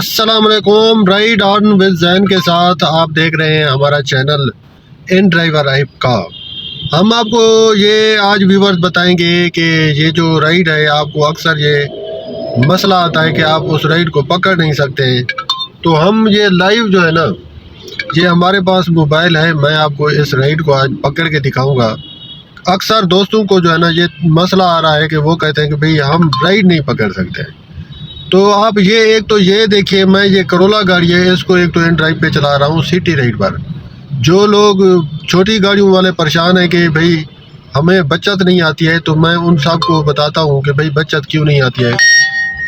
السلام علیکم، ride on with زین کے ساتھ آپ دیکھ رہے ہیں ہمارا چینل ان ڈرائیور ایپ کا۔ ہم آپ کو یہ آج ویورز بتائیں گے کہ یہ جو رائڈ ہے آپ کو اکثر یہ مسئلہ آتا ہے کہ آپ اس رائڈ کو پکڑ نہیں سکتے ہیں، تو ہم یہ لائیو جو ہے نا، یہ ہمارے پاس موبائل ہے، میں آپ کو اس رائڈ کو آج پکڑ کے دکھاؤں گا۔ اکثر دوستوں کو جو ہے نا یہ مسئلہ آ رہا ہے کہ وہ کہتے ہیں کہ بھئی ہم رائڈ نہیں پکڑ سکتے، تو آپ ایک تو یہ دیکھیے، میں یہ کرولا گاڑی ہے، اس کو ایک تو ان ڈرائیو پہ چلا رہا ہوں سٹی رائڈ پر۔ جو لوگ چھوٹی گاڑیوں والے پریشان ہیں کہ بھئی ہمیں بچت نہیں آتی ہے، تو میں ان سب کو بتاتا ہوں کہ بھئی بچت کیوں نہیں آتی ہے،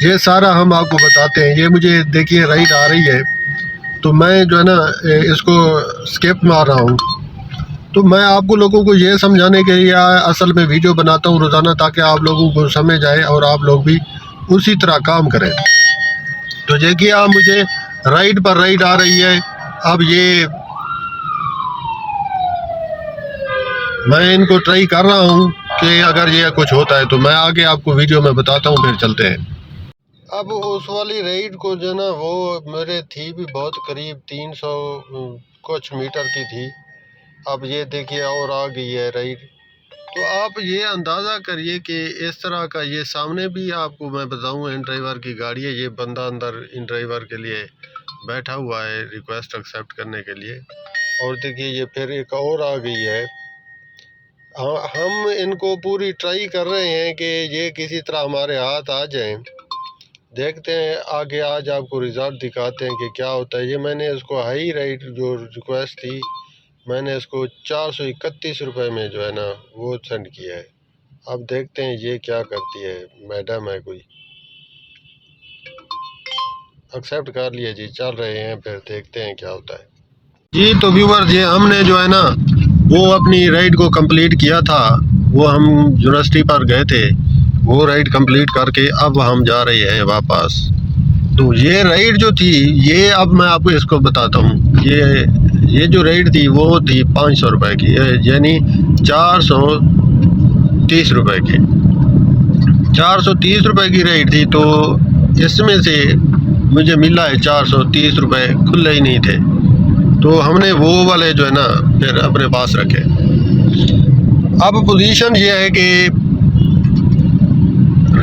یہ سارا ہم آپ کو بتاتے ہیں۔ یہ مجھے دیکھیے رائڈ آ رہی ہے، تو میں جو ہے نا اس کو اسکیپ مار رہا ہوں، تو میں آپ کو لوگوں کو یہ سمجھانے کے لیے اصل میں ویڈیو بناتا ہوں روزانہ، تاکہ آپ لوگوں کو سمجھ آئے اور آپ لوگ بھی اسی طرح کام کریں۔ تو دیکھیے آپ مجھے رائڈ پر رائڈ آ رہی ہے، اب یہ میں ان کو ٹرائی کر رہا ہوں کہ اگر یہ کچھ ہوتا ہے تو میں آگے آپ کو ویڈیو میں بتاتا ہوں، پھر چلتے ہیں۔ اب اس والی رائڈ کو جو نا وہ میرے تھی بھی بہت قریب 300 کچھ میٹر کی تھی، اب یہ دیکھیے اور آ گئی ہے رائڈ۔ تو آپ یہ اندازہ کریے کہ اس طرح کا یہ سامنے بھی آپ کو میں بتاؤں ان ڈرائیور کی گاڑی ہے، یہ بندہ اندر ان ڈرائیور کے لیے بیٹھا ہوا ہے ریکویسٹ ایکسیپٹ کرنے کے لیے، اور دیکھیے یہ پھر ایک اور آ گئی ہے۔ ہم ان کو پوری ٹرائی کر رہے ہیں کہ یہ کسی طرح ہمارے ہاتھ آ جائیں، دیکھتے ہیں آگے، آج آپ کو رزلٹ دکھاتے ہیں کہ کیا ہوتا ہے۔ یہ میں نے اس کو ہائی رائٹ جو ریکویسٹ تھی، میں نے اس کو 431 روپے میں جو ہے نا وہ سینڈ کیا ہے۔ اب دیکھتے ہیں یہ کیا کرتی ہے، میڈم ہے کوئی، ایکسیپٹ کر لیا جی، چل رہے ہیں، پھر دیکھتے ہیں کیا ہوتا ہے جی۔ تو ویورز یہ ہم نے جو ہے نا وہ اپنی رائڈ کو کمپلیٹ کیا تھا، وہ ہم یونیورسٹی پر گئے تھے، وہ رائڈ کمپلیٹ کر کے اب ہم جا رہے ہیں واپس۔ تو یہ رائڈ جو تھی، یہ اب میں آپ کو اس کو بتاتا ہوں، یہ جو رائڈ تھی وہ تھی 500 روپے کی، یعنی 430 روپے کی، 430 روپے کی رائڈ تھی۔ تو اس میں سے مجھے ملا ہے 430 روپے کھلے ہی نہیں تھے، تو ہم نے وہ والے جو ہے نا پھر اپنے پاس رکھے۔ اب پوزیشن یہ ہے کہ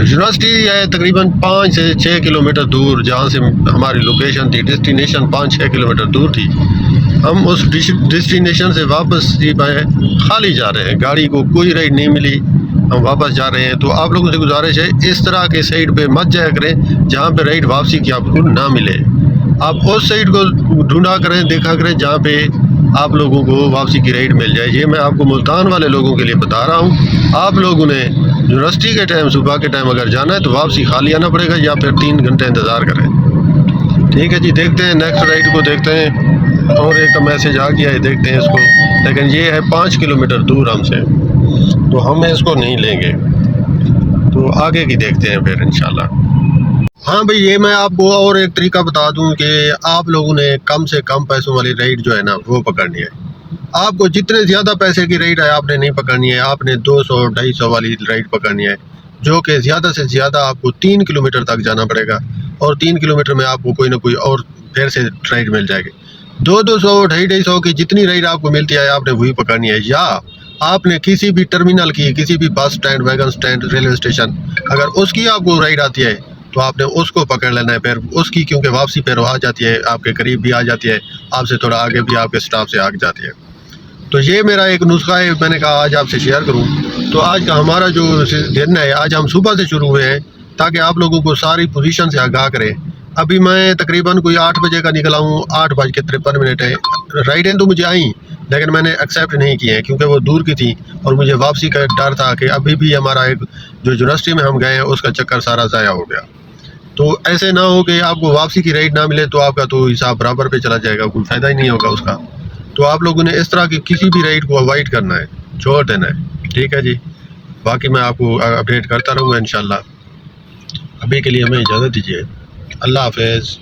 یونیورسٹی ہے تقریباً 5 سے 6 کلومیٹر دور، جہاں سے ہماری لوکیشن تھی، ڈیسٹینیشن 5-6 کلومیٹر دور تھی۔ ہم اس ڈیسٹینیشن سے واپس خالی جا رہے ہیں، گاڑی کو کوئی رائڈ نہیں ملی، ہم واپس جا رہے ہیں۔ تو آپ لوگوں سے گزارش ہے اس طرح کے سائٹ پہ مت جایا کریں جہاں پہ رائڈ واپسی کی آپ کو نہ ملے۔ آپ اس سائٹ کو ڈھونڈا کریں، دیکھا کریں جہاں پہ آپ لوگوں کو واپسی کی رائڈ مل جائے۔ یہ میں آپ کو ملتان والے لوگوں کے لیے بتا رہا ہوں، آپ لوگوں نے یونیورسٹی کے ٹائم، صبح کے ٹائم اگر جانا ہے تو واپسی خالی آنا پڑے گا، یا پھر 3 گھنٹے انتظار کریں۔ ٹھیک ہے جی، دیکھتے ہیں نیکسٹ رائڈ کو، دیکھتے ہیں، اور ایک میسج آ گیا ہے، دیکھتے ہیں اس کو، لیکن یہ ہے 5 کلومیٹر دور ہم سے، تو ہم اس کو نہیں لیں گے، تو آگے کی دیکھتے ہیں پھر انشاءاللہ۔ ہاں بھئی، یہ میں آپ کو اور ایک طریقہ بتا دوں کہ آپ لوگوں نے کم سے کم پیسوں والی رائڈ جو ہے نا وہ پکڑنی ہے۔ آپ کو جتنے زیادہ پیسے کی رائڈ ہے آپ نے نہیں پکڑنی ہے، آپ نے 200-250 والی رائڈ پکڑنی ہے، جو کہ زیادہ سے زیادہ آپ کو 3 کلومیٹر تک جانا پڑے گا، اور 3 کلومیٹر میں آپ کو کوئی نہ کوئی اور پھر سے رائڈ مل جائے گی۔ 200-250 کی جتنی رائڈ آپ کو ملتی ہے آپ نے وہی پکڑنی ہے، یا آپ نے کسی بھی ٹرمینل کی، کسی بھی bus stand, wagon stand, railway station, اگر اس کی آپ کو رائڈ آتی ہے تو آپ نے اس کو پکڑ لینا ہے، پھر اس کی کیونکہ واپسی پھر آ جاتی ہے، آپ کے قریب بھی آ جاتی ہے، آپ سے تھوڑا آگے بھی آپ کے سٹاپ سے آگ جاتی ہے۔ تو یہ میرا ایک نسخہ ہے، میں نے کہا آج آپ سے شیئر کروں۔ تو آج کا ہمارا جو دن ہے، آج ہم صبح سے شروع ہوئے ہیں تاکہ آپ لوگوں کو ساری پوزیشن سے آگاہ کریں۔ ابھی میں تقریباً کوئی 8 بجے کا نکلا ہوں، 8:53 ہے۔ رائڈیں تو مجھے آئیں لیکن میں نے ایکسیپٹ نہیں کی ہیں کیونکہ وہ دور کی تھی، اور مجھے واپسی کا ڈر تھا کہ ابھی بھی ہمارا ایک جو یونیورسٹی میں ہم گئے ہیں اس کا چکر سارا ضائع ہو گیا۔ تو ایسے نہ ہو کہ آپ کو واپسی کی رائڈ نہ ملے تو آپ کا تو حساب برابر پہ چلا جائے گا، کوئی فائدہ ہی نہیں ہوگا اس کا۔ تو آپ لوگوں نے اس طرح کی کسی بھی رائڈ کو اوائڈ کرنا ہے، چھوڑ دینا ہے، ٹھیک ہے جی۔ باقی میں آپ کو اپڈیٹ کرتا رہوں گا انشاءاللہ۔ ابھی کے لیے ہمیں اجازت دیجیے، اللہ حافظ۔